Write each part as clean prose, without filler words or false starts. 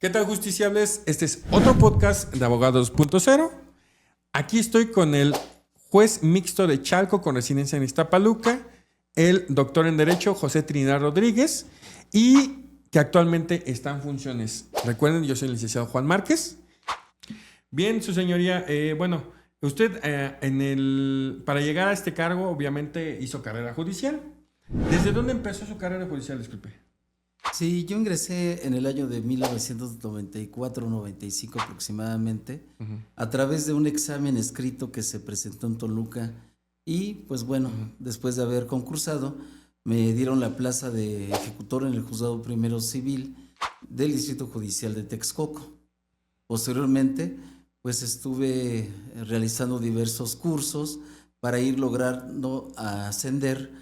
¿Qué tal, justiciables? Este es otro podcast de Abogados.0. Aquí estoy con el juez mixto de Chalco con residencia en Iztapaluca, el doctor en Derecho José Trinidad Rodríguez, y que actualmente está en funciones. Recuerden, yo soy el licenciado Juan Márquez. Bien, su señoría, usted para llegar a este cargo obviamente hizo carrera judicial. ¿Desde dónde empezó su carrera judicial, disculpe? Sí, yo ingresé en el año de 1994-95 aproximadamente, a través de un examen escrito que se presentó en Toluca y pues bueno, después de haber concursado, me dieron la plaza de ejecutor en el Juzgado Primero Civil del Distrito Judicial de Texcoco. Posteriormente, pues estuve realizando diversos cursos para ir logrando ascender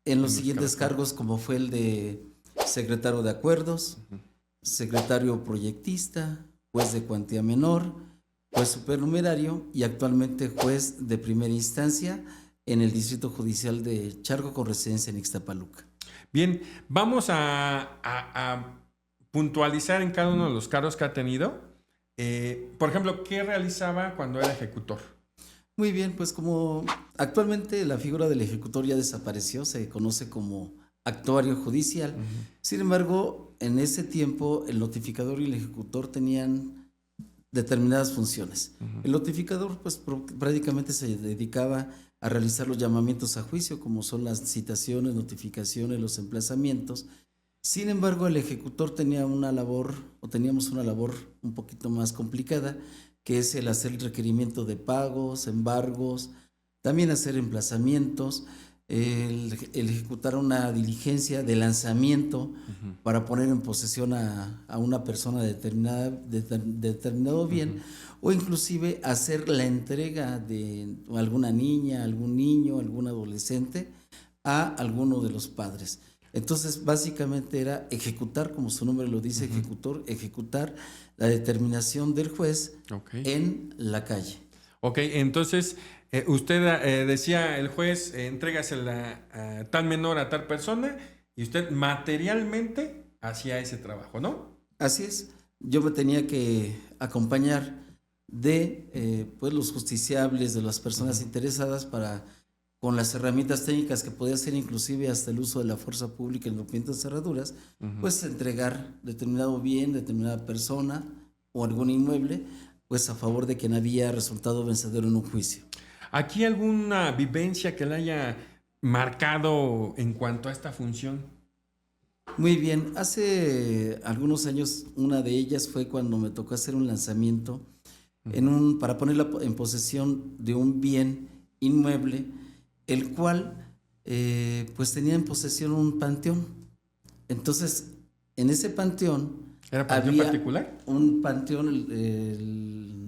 en los siguientes cargos, como fue el de secretario de acuerdos, secretario proyectista, juez de cuantía menor, juez supernumerario y actualmente juez de primera instancia en el Distrito Judicial de Chalco con residencia en Ixtapaluca. Bien, vamos a puntualizar en cada uno de los cargos que ha tenido. Por ejemplo, ¿qué realizaba cuando era ejecutor? Muy bien, pues como actualmente la figura del ejecutor ya desapareció, se conoce como actuario judicial. Sin embargo, en ese tiempo el notificador y el ejecutor tenían determinadas funciones. El notificador pues prácticamente se dedicaba a realizar los llamamientos a juicio, como son las citaciones, notificaciones, los emplazamientos. Sin embargo, el ejecutor tenía una labor, o teníamos una labor un poquito más complicada, que es el hacer el requerimiento de pagos, embargos, también hacer emplazamientos, el ejecutar una diligencia de lanzamiento para poner en posesión a una persona determinado bien, o inclusive hacer la entrega de alguna niña, algún niño, algún adolescente a alguno de los padres. Entonces, básicamente era ejecutar, como su nombre lo dice, ejecutor, ejecutar la determinación del juez en la calle. Ok, entonces usted decía, el juez entrégasela a tal menor a tal persona y usted materialmente hacía ese trabajo, ¿no? Así es, yo me tenía que acompañar de pues los justiciables, de las personas interesadas para, con las herramientas técnicas que podía ser inclusive hasta el uso de la fuerza pública en rompiendo cerraduras, pues entregar determinado bien, determinada persona o algún inmueble, pues a favor de quien había resultado vencedor en un juicio. ¿Aquí alguna vivencia que le haya marcado en cuanto a esta función? Muy bien, hace algunos años una de ellas fue cuando me tocó hacer un lanzamiento para ponerla en posesión de un bien inmueble, el cual pues tenía en posesión un panteón. Entonces, en ese panteón ¿Era panteón había particular? un panteón,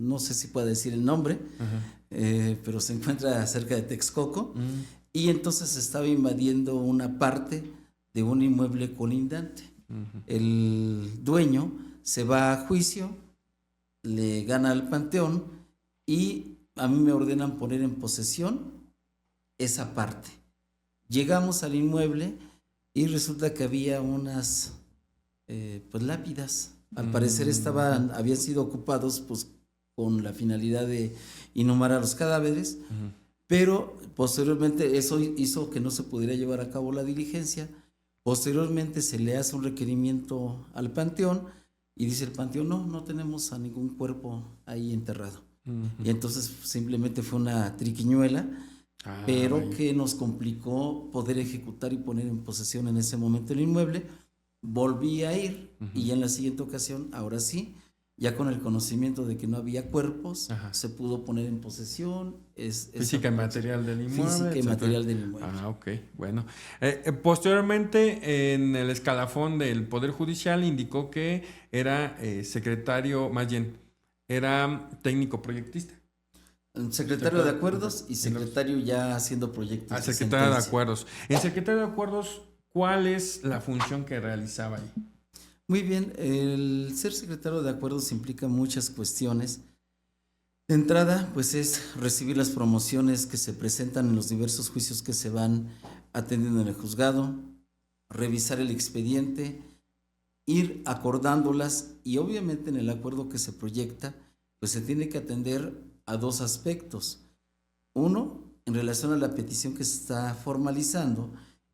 no sé si puedo decir el nombre, pero se encuentra cerca de Texcoco, y entonces estaba invadiendo una parte de un inmueble colindante. El dueño se va a juicio, le gana al panteón y a mí me ordenan poner en posesión esa parte. Llegamos al inmueble y resulta que había unas pues lápidas. Al parecer habían sido ocupados pues con la finalidad de inhumar a los cadáveres, pero posteriormente eso hizo que no se pudiera llevar a cabo la diligencia. Posteriormente se le hace un requerimiento al panteón y dice el panteón, no tenemos a ningún cuerpo ahí enterrado. Y entonces simplemente fue una triquiñuela, pero que nos complicó poder ejecutar y poner en posesión en ese momento el inmueble. Volví a ir y en la siguiente ocasión, ahora sí, ya con el conocimiento de que no había cuerpos, se pudo poner en posesión. Física y material del inmueble. Física y material del inmueble. Ok, bueno. Posteriormente, en el escalafón del Poder Judicial, indicó que era secretario, más bien, era técnico proyectista. Secretario de Acuerdos y secretario ya haciendo proyectos. Secretario de Acuerdos. En secretario de Acuerdos, ¿cuál es la función que realizaba ahí? Muy bien, el ser secretario de Acuerdos implica muchas cuestiones. De entrada, pues es recibir las promociones que se presentan en los diversos juicios que se van atendiendo en el juzgado, revisar el expediente, ir acordándolas y obviamente en el acuerdo que se proyecta, pues se tiene que atender a dos aspectos. Uno, en relación a la petición que se está formalizando,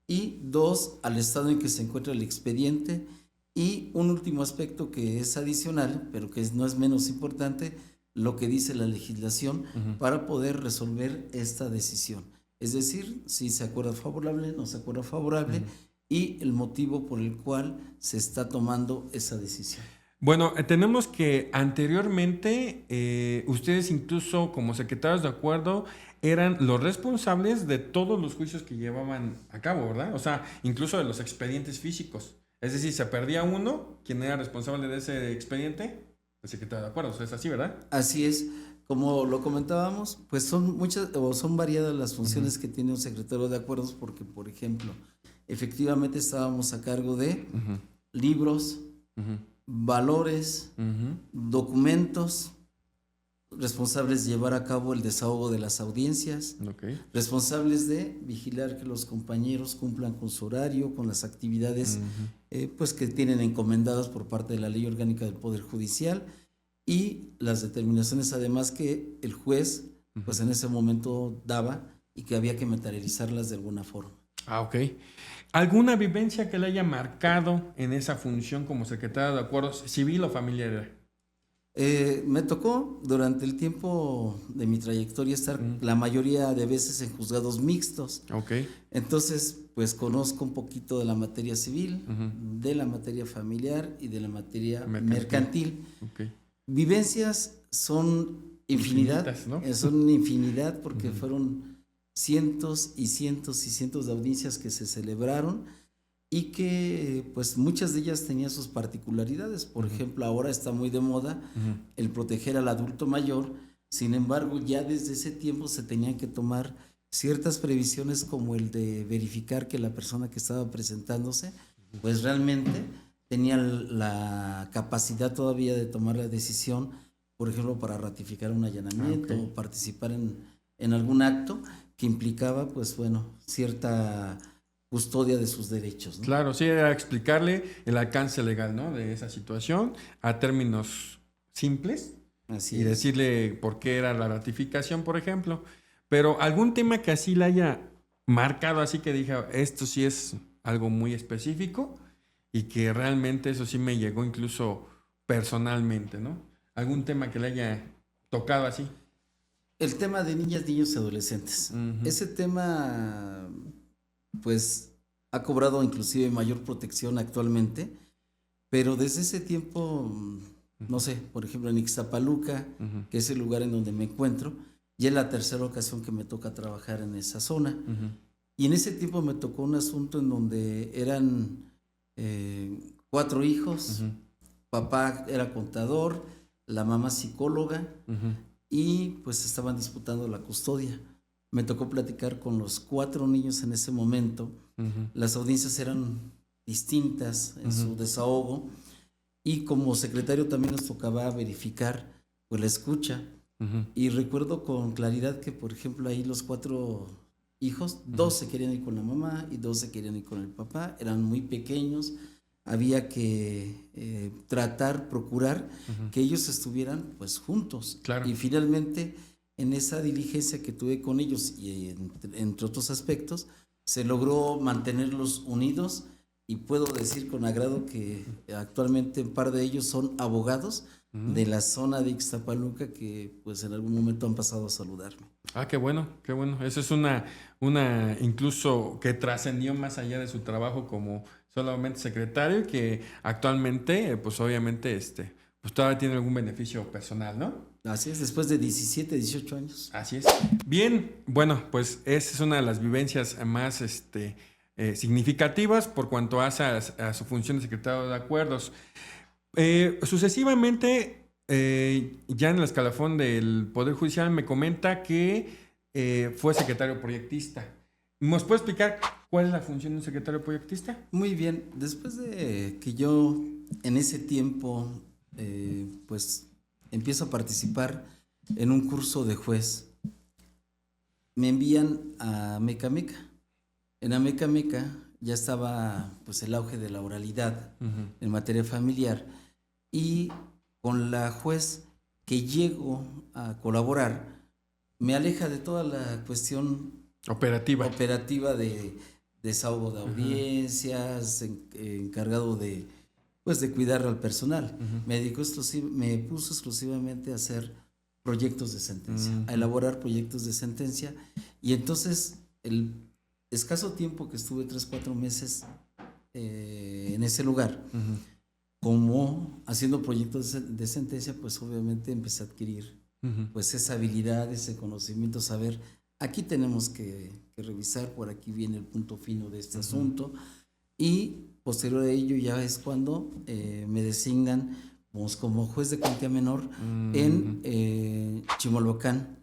y dos, al estado en que se encuentra el expediente, y un último aspecto que es adicional, pero que no es menos importante, lo que dice la legislación para poder resolver esta decisión. Es decir, si se acuerda favorable, no se acuerda favorable, y el motivo por el cual se está tomando esa decisión. Bueno, tenemos que anteriormente ustedes incluso como secretarios de acuerdo eran los responsables de todos los juicios que llevaban a cabo, ¿verdad? O sea, incluso de los expedientes físicos. Es decir, se perdía uno, ¿quién era responsable de ese expediente? El secretario de acuerdos, es así, ¿verdad? Así es. Como lo comentábamos, pues son muchas o son variadas las funciones que tiene un secretario de acuerdos porque, por ejemplo, efectivamente estábamos a cargo de libros, valores, documentos, responsables de llevar a cabo el desahogo de las audiencias, responsables de vigilar que los compañeros cumplan con su horario, con las actividades pues que tienen encomendadas por parte de la Ley Orgánica del Poder Judicial y las determinaciones además que el juez pues en ese momento daba y que había que materializarlas de alguna forma. Ah, ok. ¿Alguna vivencia que le haya marcado en esa función como secretario de acuerdos civil o familiar? Me tocó durante el tiempo de mi trayectoria estar la mayoría de veces en juzgados mixtos. Okay. Entonces, pues conozco un poquito de la materia civil, de la materia familiar y de la materia mercantil. Okay. Vivencias son infinidad, ¿no? Son infinidad porque fueron cientos y cientos y cientos de audiencias que se celebraron y que pues muchas de ellas tenían sus particularidades. Por ejemplo, ahora está muy de moda el proteger al adulto mayor. Sin embargo, ya desde ese tiempo se tenían que tomar ciertas previsiones como el de verificar que la persona que estaba presentándose pues realmente tenía la capacidad todavía de tomar la decisión, por ejemplo, para ratificar un allanamiento o participar en algún acto que implicaba pues bueno, cierta custodia de sus derechos, ¿no? Claro, sí, era explicarle el alcance legal, ¿no? De esa situación a términos simples. Así y es. Decirle por qué era la ratificación, por ejemplo. Pero algún tema que así le haya marcado, así que dije, esto sí es algo muy específico y que realmente eso sí me llegó incluso personalmente, ¿no? Algún tema que le haya tocado así. El tema de niñas, niños y adolescentes. Ese tema pues ha cobrado inclusive mayor protección actualmente, pero desde ese tiempo, no sé, por ejemplo en Ixtapaluca, que es el lugar en donde me encuentro, ya es la tercera ocasión que me toca trabajar en esa zona, y en ese tiempo me tocó un asunto en donde eran 4 hijos, papá era contador, la mamá psicóloga, y pues estaban disputando la custodia. Me tocó platicar con los 4 niños en ese momento. Las audiencias eran distintas en su desahogo y como secretario también nos tocaba verificar pues la escucha. Y recuerdo con claridad que, por ejemplo, ahí los 4 hijos, 2 se querían ir con la mamá y 2 se querían ir con el papá. Eran muy pequeños. Había que procurar que ellos estuvieran pues juntos. Claro. Y finalmente en esa diligencia que tuve con ellos y entre otros aspectos, se logró mantenerlos unidos y puedo decir con agrado que actualmente un par de ellos son abogados de la zona de Ixtapaluca que pues en algún momento han pasado a saludarme. Ah, qué bueno, qué bueno. Eso es una incluso que trascendió más allá de su trabajo como solamente secretario, que actualmente pues obviamente pues todavía tiene algún beneficio personal, ¿no? Así es, después de 17, 18 años. Así es. Bien, bueno, pues esa es una de las vivencias más significativas por cuanto hace a su función de secretario de acuerdos. Sucesivamente, ya en el escalafón del Poder Judicial me comenta que fue secretario proyectista. ¿Nos puede explicar cuál es la función de un secretario proyectista? Muy bien, después de que yo en ese tiempo pues empiezo a participar en un curso de juez, me envían a Mecameca. En Amecameca ya estaba pues el auge de la oralidad en materia familiar, y con la juez que llego a colaborar, me aleja de toda la cuestión Operativa. de desahogo de audiencias, encargado de pues de cuidar al personal. Me puso exclusivamente a hacer proyectos de sentencia, a elaborar proyectos de sentencia, y entonces el escaso tiempo que estuve, 3-4 meses en ese lugar, como haciendo proyectos de sentencia, pues obviamente empecé a adquirir pues esa habilidad, ese conocimiento, saber, aquí tenemos que revisar, por aquí viene el punto fino de este asunto, y posterior a ello ya es cuando me designan como juez de cuantía menor en Chimalhuacán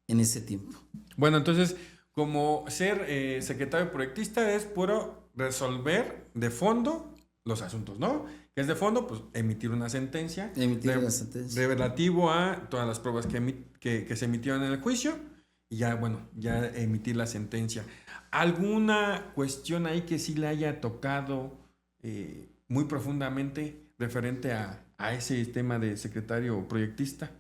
en ese tiempo. Bueno, entonces, como ser secretario proyectista es puro resolver de fondo los asuntos, ¿no? Que es de fondo, pues emitir una sentencia. Relativo a todas las pruebas que se emitieron en el juicio. Y ya, bueno, ya emitir la sentencia. ¿Alguna cuestión ahí que sí le haya tocado muy profundamente referente a ese tema de secretario proyectista?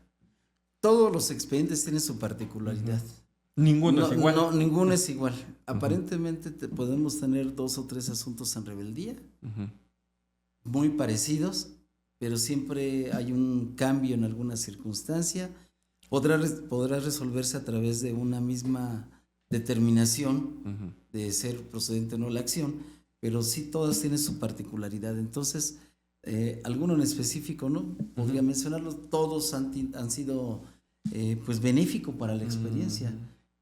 Todos los expedientes tienen su particularidad. Ninguno es igual. No, ninguno es igual. Aparentemente podemos tener 2 o 3 asuntos en rebeldía, muy parecidos, pero siempre hay un cambio en alguna circunstancia. Podrá resolverse a través de una misma determinación de ser procedente o no la acción, pero sí todas tienen su particularidad. Entonces, alguno en específico, ¿no? Podría mencionarlos, todos han sido pues benéfico para la experiencia,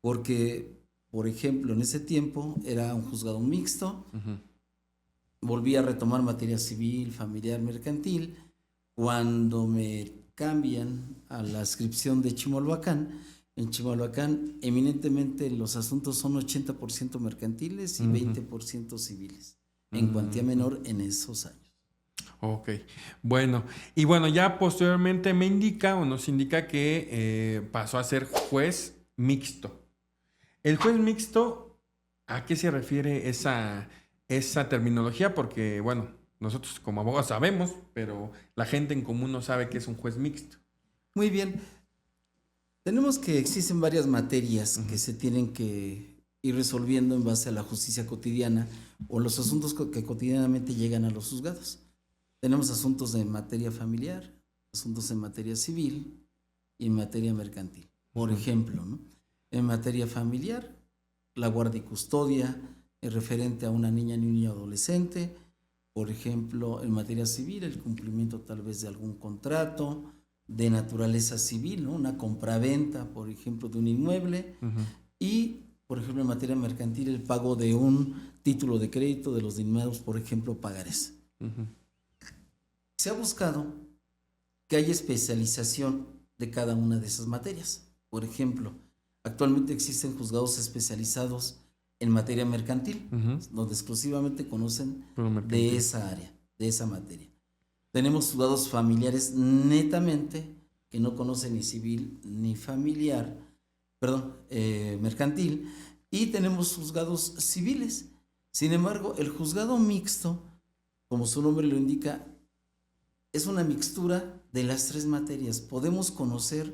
porque, por ejemplo, en ese tiempo era un juzgado mixto, volví a retomar materia civil, familiar, mercantil. Cuando me cambian a la adscripción de Chimalhuacán, en Chimalhuacán eminentemente los asuntos son 80% mercantiles y 20% civiles, en cuantía menor en esos años. Ok, bueno, y bueno, ya posteriormente me indica o nos indica que pasó a ser juez mixto. El juez mixto, ¿a qué se refiere esa terminología? Porque, bueno, nosotros como abogados sabemos, pero la gente en común no sabe qué es un juez mixto. Muy bien. Tenemos que existen varias materias que se tienen que ir resolviendo en base a la justicia cotidiana o los asuntos que cotidianamente llegan a los juzgados. Tenemos asuntos de materia familiar, asuntos en materia civil y en materia mercantil. Por ejemplo, ¿no? En materia familiar, la guardia y custodia referente a una niña, niño, adolescente. Por ejemplo, en materia civil, el cumplimiento tal vez de algún contrato de naturaleza civil, ¿no? Una compraventa, por ejemplo, de un inmueble. Y, por ejemplo, en materia mercantil, el pago de un título de crédito de los denominados, por ejemplo, pagarés. Se ha buscado que haya especialización de cada una de esas materias. Por ejemplo, actualmente existen juzgados especializados en materia mercantil, donde exclusivamente conocen de esa área, de esa materia. Tenemos juzgados familiares netamente que no conocen ni civil ni familiar, mercantil, y tenemos juzgados civiles. Sin embargo, el juzgado mixto, como su nombre lo indica, es una mixtura de las 3 materias. Podemos conocer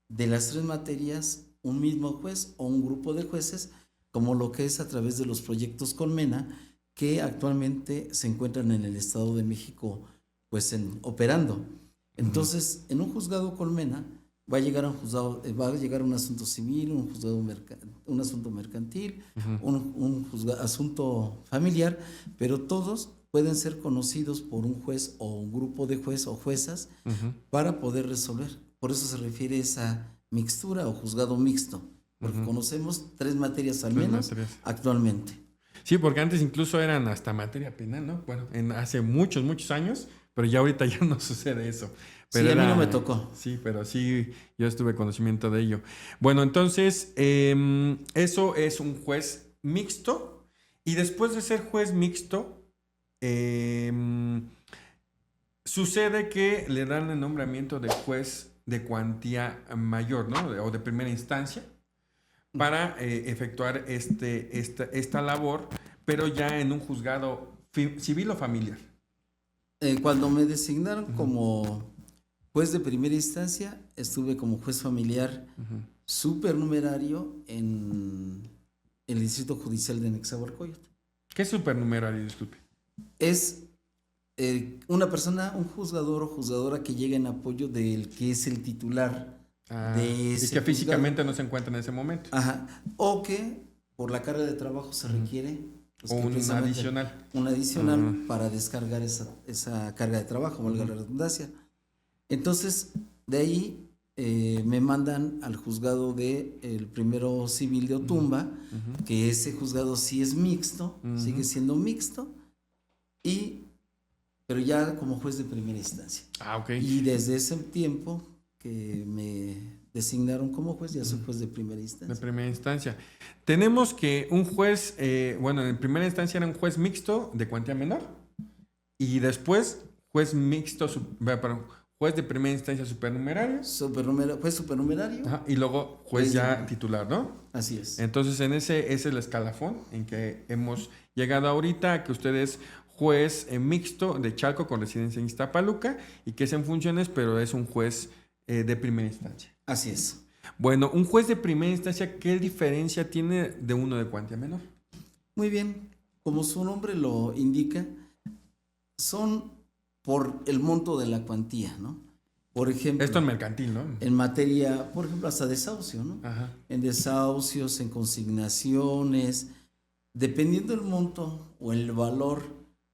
de las 3 materias un mismo juez o un grupo de jueces, como lo que es a través de los proyectos Colmena, que actualmente se encuentran en el Estado de México pues operando. Entonces, en un juzgado Colmena va a llegar un asunto civil, un asunto mercantil, un asunto familiar, pero todos pueden ser conocidos por un juez o un grupo de juez o juezas para poder resolver. Por eso se refiere a esa mixtura o juzgado mixto, porque conocemos 3 materias al menos actualmente. Sí, porque antes incluso eran hasta materia penal, ¿no? Bueno, hace muchos, muchos años, pero ya ahorita ya no sucede eso. Pero sí, a mí no me tocó. Sí, pero sí, yo tuve conocimiento de ello. Bueno, entonces, eso es un juez mixto. Y después de ser juez mixto, sucede que le dan el nombramiento de juez de cuantía mayor, ¿no? O de primera instancia, para efectuar esta labor. pero ya en un juzgado civil o familiar. Cuando me designaron como juez de primera instancia, estuve como juez familiar supernumerario en el Distrito Judicial de Nezahualcóyotl. ¿Qué es supernumerario? Disculpe. Es una persona, un juzgador o juzgadora que llega en apoyo del que es el titular de ese y que juzgado. físicamente no se encuentra en ese momento. Ajá. O que por la carga de trabajo se requiere o un adicional. Un adicional para descargar esa carga de trabajo, valga la redundancia. Entonces, de ahí me mandan al juzgado del primero civil de Otumba, que ese juzgado sí es mixto, sigue siendo mixto, pero ya como juez de primera instancia. Ok. Y desde ese tiempo que me designaron como juez, ya soy juez de primera instancia. De primera instancia. Tenemos que un juez, en primera instancia era un juez mixto de cuantía menor y después juez de primera instancia supernumerario. Juez supernumerario. Ajá, y luego juez ya titular, ¿no? Así es. Entonces, ese es el escalafón en que hemos llegado ahorita, que usted es juez mixto de Chalco con residencia en Iztapaluca y que es en funciones, pero es un juez de primera instancia. Así es. Bueno, un juez de primera instancia, ¿qué diferencia tiene de uno de cuantía menor? Muy bien. Como su nombre lo indica, son por el monto de la cuantía, ¿no? Por ejemplo... Esto en mercantil, ¿no? En materia, por ejemplo, hasta desahucio, ¿no? Ajá. En desahucios, en consignaciones, dependiendo del monto o el valor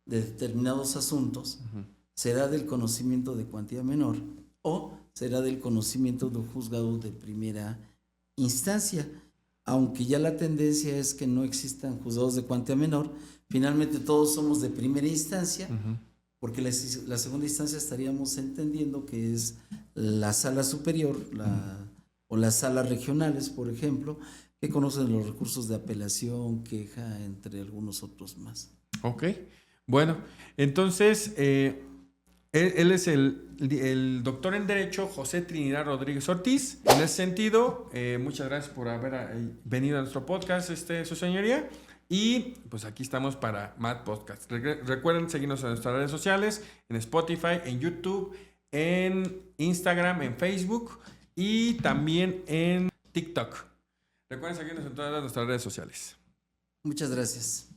de determinados asuntos, será del conocimiento de cuantía menor o será del conocimiento de un juzgado de primera instancia. Aunque ya la tendencia es que no existan juzgados de cuantía menor, finalmente todos somos de primera instancia, porque la segunda instancia estaríamos entendiendo que es la sala superior o las salas regionales, por ejemplo, que conocen los recursos de apelación, queja, entre algunos otros más. Ok. Bueno, entonces, él es el doctor en Derecho José Trinidad Rodríguez Ortiz. En ese sentido, muchas gracias por haber venido a nuestro podcast, su señoría. Y pues aquí estamos para más podcasts. Recuerden seguirnos en nuestras redes sociales, en Spotify, en YouTube, en Instagram, en Facebook y también en TikTok. Recuerden seguirnos en todas nuestras redes sociales. Muchas gracias.